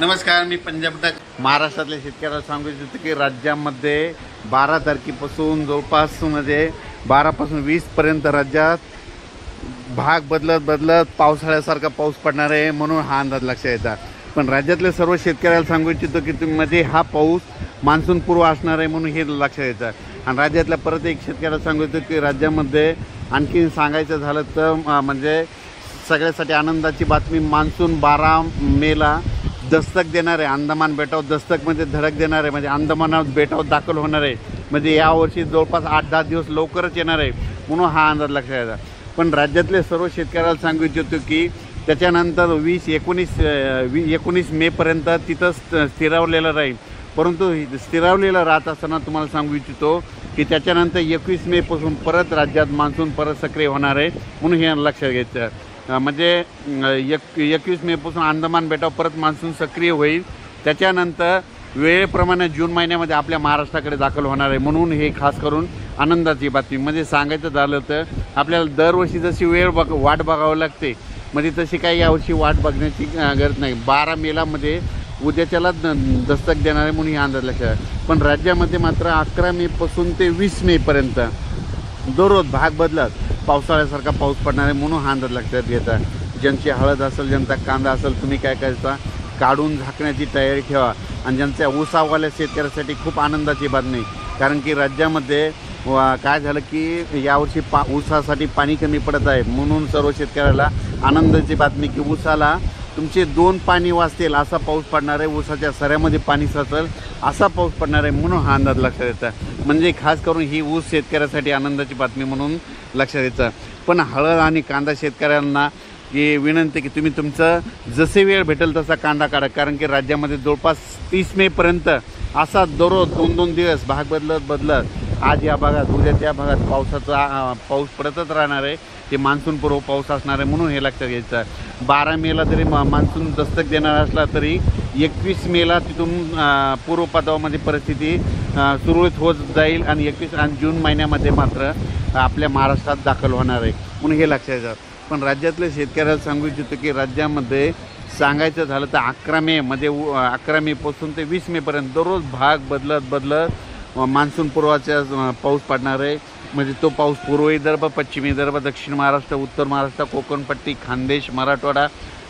नमस्कार, मी पंजाब टक महाराष्ट्रातल्या शेतकऱ्याला सांगू इच्छितो की राज्यामध्ये 12 तारखेपासून जवळपास 12 पासून 20 पर्यंत राज्यात भाग बदलत पावसाळ्यासारखा पाऊस पडणार आहे म्हणून हा अंदाज लक्षात येतात। पण राज्यातल्या सर्व शेतकऱ्याला सांगू इच्छितो की तुम्ही हा पाऊस मान्सून पूर्व असणार आहे म्हणून हे लक्षात येतं। आणि राज्यातल्या परत एक शेतकऱ्याला सांगू इच्छितो की राज्यामध्ये आणखी सांगायचं झालं तर सगळ्यासाठी आनंदाची बातमी, मान्सून 12 मेला दस्तक देणार आहे। अंदमान बेटावर दस्तक धडक देणार आहे, म्हणजे अंदमान बेटावर दाखल होणार आहे। म्हणजे यावर्षी जवळपास 8-10 दिवस लवकरच येणार आहे म्हणून हा अंदाज लक्षात येतात। पण राज्यातले सर्व शेतकऱ्याला सांगू इच्छितो की त्याच्यानंतर 19 मेपर्यंत तिथं स्थिरावलेलं राहील। परंतु स्थिरावलेलं राहत असताना तुम्हाला सांगू इच्छितो की त्याच्यानंतर 21 मेपासून परत राज्यात मान्सून परत सक्रिय होणार आहे म्हणून हे लक्षात घ्यायचं। म्हणजे 21 मेपासून अंदमान बेटावर परत मान्सून सक्रिय होईल। त्याच्यानंतर वेळेप्रमाणे जून महिन्यामध्ये आपल्या महाराष्ट्राकडे दाखल होणार आहे म्हणून हे खास करून आनंदाची बातमी। म्हणजे सांगायचं झालं तर आपल्याला दरवर्षी जशी वाट बघावी लागते, म्हणजे तशी काही यावर्षी वाट बघण्याची गरज नाही। 12 मेला उद्याच्याला दस्तक देणार आहे म्हणून हे अंदाज लक्षात आहे। पण राज्यामध्ये मात्र 11 मेपासून ते 20 मेपर्यंत दररोज भाग बदलत पावसाळ्यासारखा पाऊस पडणार आहे म्हणून हा अंदाज लक्षात घ्यायचा। ज्यांची हळद असेल, ज्यांचा कांदा असेल, तुम्ही काय करायचा, काढून झाकण्याची तयारी ठेवा। आणि ज्यांच्या ऊसावाल्या शेतकऱ्यासाठी खूप आनंदाची बातमी, कारण की राज्यामध्ये काय झालं की यावर्षी ऊसासाठी पाणी कमी पडत आहे म्हणून सर्व शेतकऱ्याला आनंदाची बातमी की ऊसाला तुमचे 2 पाणी वाचतील असा पाऊस पडणार आहे। ऊसाच्या सऱ्यामध्ये पाणी साचेल असा पाऊस पडणार आहे म्हणून हा अंदाज लक्षात येतं। म्हणजे खास करून ही ऊस शेतकऱ्यासाठी आनंदाची बातमी म्हणून लक्षात येतं। पण हळद आणि कांदा शेतकऱ्यांना की विनंती की तुम्ही तुमचं जसे वेळ भेटेल तसा कांदा काढा, कारण की राज्यामध्ये जवळपास 30 मेपर्यंत असा दररोज 2-2 दिवस भाग बदलत आज या भागात उद्या त्या भागात पाऊस पडतच राहणार आहे। ते मान्सून पूर्व पाऊस असणार आहे म्हणून हे लक्षात घ्यायचं। 12 मेला जरी मान्सून दस्तक देणार असला तरी 21 मेला तिथून पूर्वपदामध्ये परिस्थिती सुरळीत होत जाईल आणि 21 आणि जून महिन्यामध्ये मात्र आपल्या महाराष्ट्रात दाखल होणार आहे म्हणून हे लक्षात येतं। पण राज्यातल्या शेतकऱ्याला सांगू इच्छितो की राज्यामध्ये सांगायचं झालं तर 11 मेपासून ते 20 मेपर्यंत दररोज भाग बदलत मान्सून पूर्वाचा पाऊस पडणार आहे। म्हणजे तो पाऊस पूर्व विदर्भ, पश्चिम विदर्भ, दक्षिण महाराष्ट्र, उत्तर महाराष्ट्र, कोकणपट्टी, खानदेश, मराठवाडा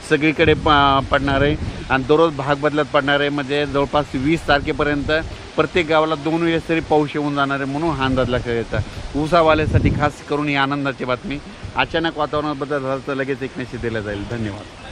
सगळीकडे पडणार आहे आणि दररोज भाग बदलत पडणार आहे। म्हणजे जवळपास 20 तारखेपर्यंत प्रत्येक गावाला 2 वेळेस तरी पाऊस येऊन जाणार आहे म्हणून हा अंदाज लक्षात येतात। ऊसावाल्यासाठी खास करून ही आनंदाची बातमी। अचानक वातावरणात बदल झाला तर लगेच एक मेसेज दिला जाईल। धन्यवाद।